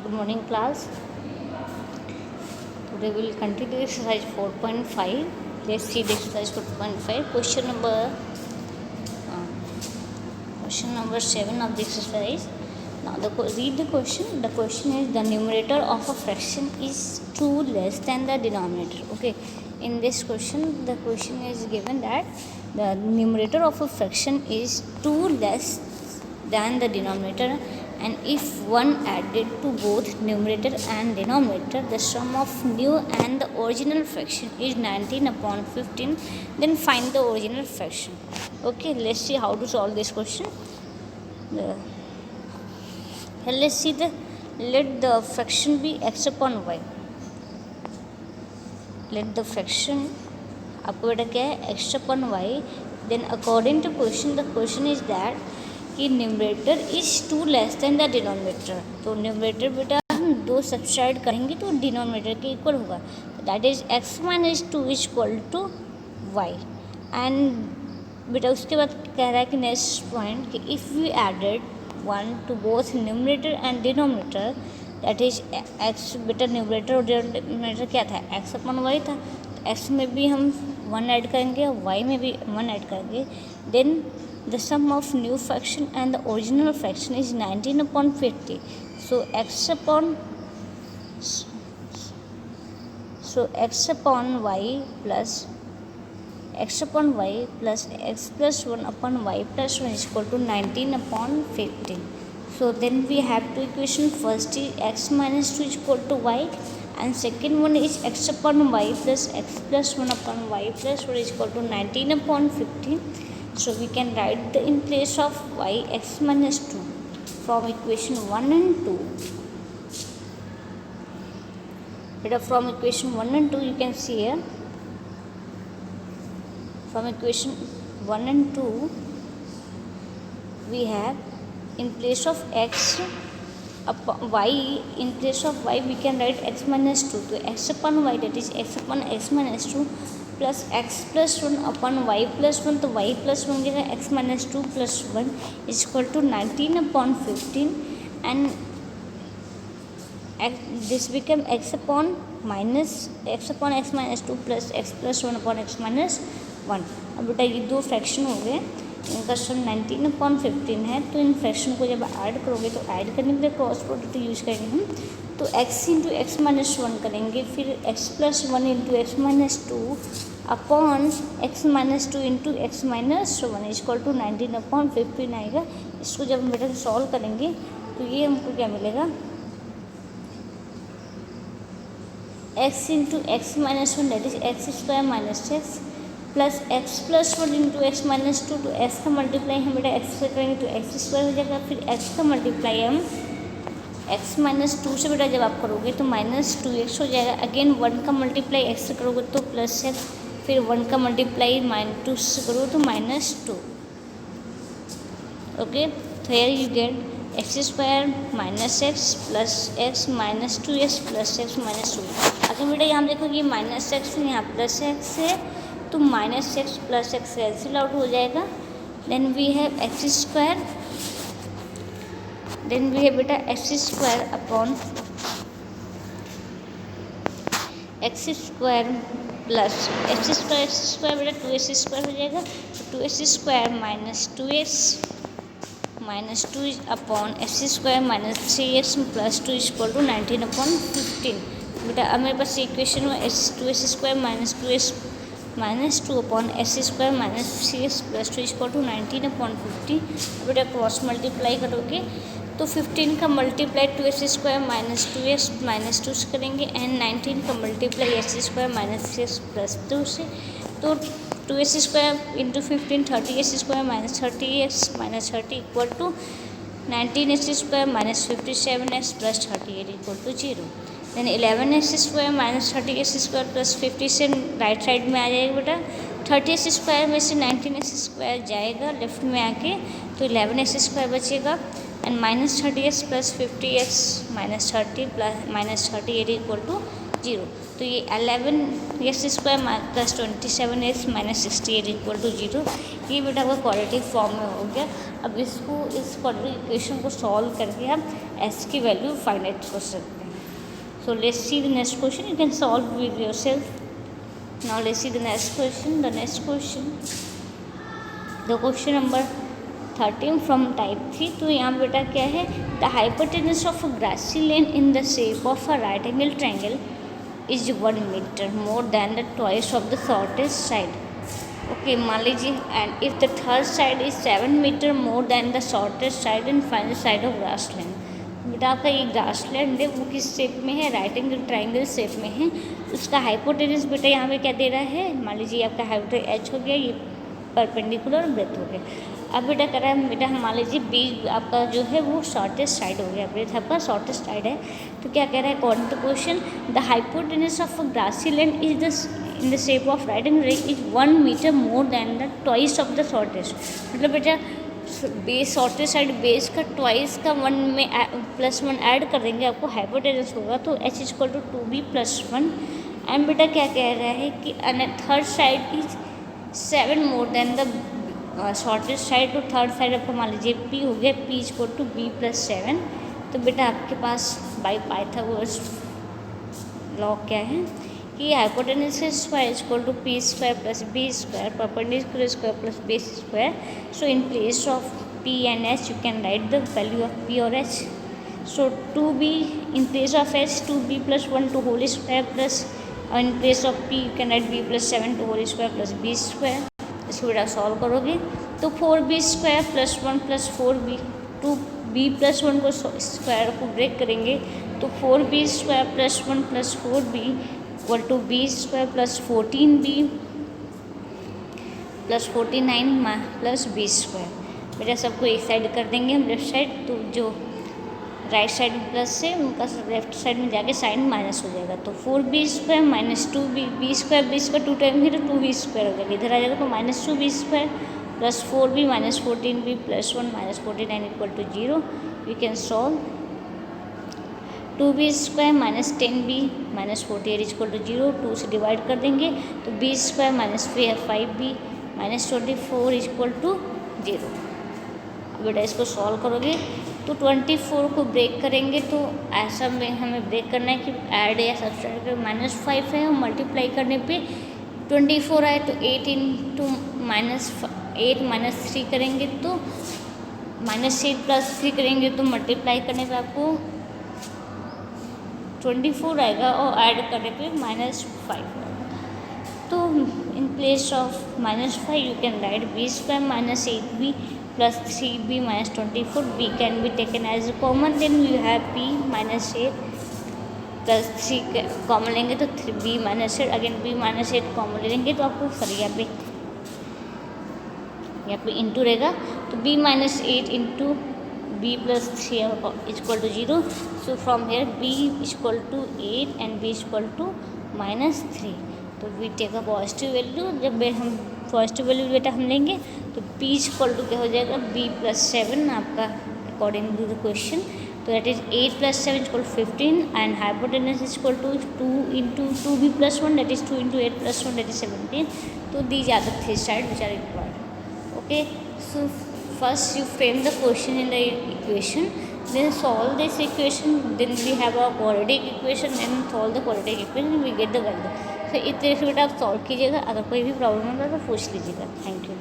Good morning, class. Today we will continue exercise 4.5. Let's see the exercise 4.5. Question number 7 of the exercise. Now read the question. The question is the numerator of a fraction is 2 less than the denominator. Okay. In this question, the question is given that the numerator of a fraction is 2 less than the denominator, and if one added to both numerator and denominator, the sum of new and the original fraction is 19 upon 15, then find the original fraction. Okay, let's see how to solve this question. Let's see let the fraction be x upon y. Let the fraction आपको बेटा क्या है x upon y. Then according to question, the question is that कि numerator is 2 less than the denominator. तो numerator बेटा हम 2 subtract करेंगे तो डिनोमिनेटर के इक्वल होगा. That is x minus 2 is equal to y. And बेटा उसके बाद कह रहा है कि नेक्स्ट पॉइंट कि if we added 1 to both numerator and denominator, that is x. बेटा न्यूमरेटर और डिनोमिनेटर क्या था, x अपॉन y था. x में भी हम 1 ऐड करेंगे और y में भी 1 ऐड करेंगे. Then the sum of new fraction and the original fraction is 19 upon 50. So x upon y plus x plus 1 upon y plus 1 is equal to 19 upon 50. So then we have two equation. First is x minus 2 is equal to y, and second one is x upon y plus x plus 1 upon y plus 1 is equal to 19 upon 50. So we can write in place of y x minus 2 from equation 1 and 2. Beta from equation 1 and 2 you can see here. From equation 1 and 2 we have in place of x upon y, in place of y we can write x minus 2. So x upon y, that is x upon x minus 2 plus x plus 1 upon y plus 1, तो y plus 1 के लिए x minus 2 plus 1 is equal to 19 upon 15, and this become x upon x minus 2 plus x plus 1 upon x minus 1. अब बेटा ये दो fraction हो गए, इनका सम 19 अपॉन 15 है. तो इन फ्रैक्शन को जब ऐड करोगे तो ऐड करने के लिए क्रॉस प्रोडक्ट यूज करेंगे हम. तो x इंटू एक्स माइनस 1 करेंगे, फिर x plus 1 into x minus 2 upon x minus 2 into x minus 1 is equal to 19 upon 15 आएगा. इसको जब हम बेटा सॉल्व करेंगे तो ये हमको क्या मिलेगा, x into x minus 1 that is x square minus x plus x plus 1 into x minus 2. तो एक्स का मल्टीप्लाई हम बेटा एक्स से करेंगे तो एक्स स्क्वायर हो जाएगा. फिर एक्स का मल्टीप्लाई हम एक्स माइनस 2 से बेटा जब आप करोगे तो माइनस 2x हो जाएगा. अगेन 1 का मल्टीप्लाई एक्स से करोगे तो प्लस एक्स, फिर 1 का मल्टीप्लाई -2 से करो तो माइनस 2. ओके, तो here you get x square minus x plus x minus 2x plus x minus 2. अगर बेटा यहाँ देखो ये माइनस एक्स यहाँ प्लस एक्स है, तो minus x plus x cancel out हो जाएगा. Then we have x square, then we है बेटा x square upon x square plus x square बेटा 2x स्क्वायर हो जाएगा. तो 2x square minus 2 upon x square minus 3x plus 2 is equal to 19 upon 15. बेटा अब मेरे पास इक्वेशन में 2x square minus 2x minus 2 upon x square minus 3x plus 2 is equal to 19 upon 50. बेटा cross multiply करोगे तो 15 का multiply 2x square minus 2x minus 2 से करेंगे, एंड 19 का multiply x square minus 3x plus 2 से. तो 2x square into 15 30x square minus 30x minus 30 equal to 19x square minus 57x plus 38 equal to 0. Then 11x square minus 30x square plus 50 से right side में आ जाएगा बेटा. 30x square में से 19x square जाएगा left में आके, तो 11x स्क्वायर बचेगा, and minus 30x plus 50x minus 30 plus minus 38 equal to 0। तो ये 11x² plus 27x minus 68 equal to 0, ये बेटा आपका क्वाड्रेटिक फॉर्म में हो गया। अब इसको इस क्वाड्रेटिक इक्वेशन को सॉल्व करके हम s की वैल्यू फाइंड आउट कर सकते हैं। So let's see the next question, you can solve with yourself. Now let's see the next question. The next question, the question number 13 from type 3। तो यहाँ बेटा क्या है, the hypotenuse of a grassy lane in the shape of a right angle triangle is 1 metre more than the twice of the shortest side. Okay, मान लीजिए, and if the third side is 7 metre more than the shortest side and final side of grass land. बेटा आपका ये grass land है वो किस shape में है, राइट एंगल ट्रायंगल शेप में है। उसका हाइपोटेनस बेटा यहाँ पे क्या दे रहा है, मान लीजिए आपका हाइपोटेनस h हो गया, ये परपेंडिकुलर और ब्रेथ हो गया। अब बेटा कह रहा है, बेटा मान लीजिए बी आपका जो है वो शॉर्टेस्ट साइड हो गया, ब्रेथ आपका शॉर्टेस्ट साइड है। तो क्या कह रहा है, according to question the hypotenuse of a grassy land is the in the shape of right angle is 1 metre more than the twice of the shortest. मतलब बेटा बेस शॉर्टेस्ट साइड बेस का twice का 1 में +1 add कर देंगे, आपको hypotenuse होगा तो h equal to 2b + 1। And बेटा क्या कह रहा है कि third side is 7 more than the shortest side. तो थर्ड साइड आपको मान लीजिए p हो गया, p इक्वल टू b + 7। तो बेटा आपके पास बाई पाइथागोरस लॉ क्या है कि hypotenuse square equal to p square plus b square perpendicular square plus base square. So in place of p and h you can write the value of p और h। So 2b in place of h 2b + 1 to whole square plus in place of p you can write b + 7 to whole square plus b square. इसको बेटा solve करोगे तो 4b square plus 1 plus 4b, 2b + 1 को square को break करेंगे तो 4b square plus 1 plus 4b equal to b square plus 14b plus 49 plus b square. बेटा सबको एक साइड कर देंगे हम लेफ्ट साइड, तो जो राइट साइड प्लस से उनका लेफ्ट साइड में जाके साइन माइनस हो जाएगा। तो 4b square minus 2b, b square 2 time है तो 2b स्क्वायर हो जाएगा, इधर आ जाएगा तो -2b square plus 4b minus 14b plus 1 minus 49 equal to 0। We can solve 2b square minus 10b minus 48 equal to 0, 2 से डिवाइड कर देंगे तो b square minus 5b minus 24 equal to 0। बेटा इसको सॉल्व करोगे तो 24 को ब्रेक करेंगे तो ऐसा में हमें ब्रेक करना है कि ऐड या सब्सट्रैक्ट कर -5 है और मल्टीप्लाई करने पे 24 आए तो 8 इंटू -8 माइनस 3 करेंगे तो -8 + 3 करेंगे तो मल्टीप्लाई करने पे आपको 24 आएगा और ऐड करने पे -5 आएगा। तो in place of -5 you can write b square minus 8b plus 3b minus 24, b can be taken as common, then you have b minus 8 plus 3 common लेंगे तो 3b minus 8, again b minus 8 common लेंगे तो आपको sorry यहाँ पे into रहेगा तो b minus 8 into b plus 3 equal to 0। So from here b equal to 8 and b equal to -3। तो we take a positive value, जब हम पॉजिटिव वैल्यू बेटा हम लेंगे तो b इक्वल टू क्या हो जाएगा, b + 7 आपका अकॉर्डिंग टू द क्वेश्चन। तो दैट इज 8 + 7 इक्वल 15 and hypotenuse equal to 2 into 2b + 1 that is 2 into 8 + 1 that is 17। तो these are the 3 side which are required. Okay, so first you frame the question in the equation, then solve this equation, then we have a quadratic equation and solve the quadratic equation, we get the value। so इस तरह से बेटा आप solve कीजिएगा, अगर कोई भी problem होगा तो पूछ लीजिएगा। Thank you.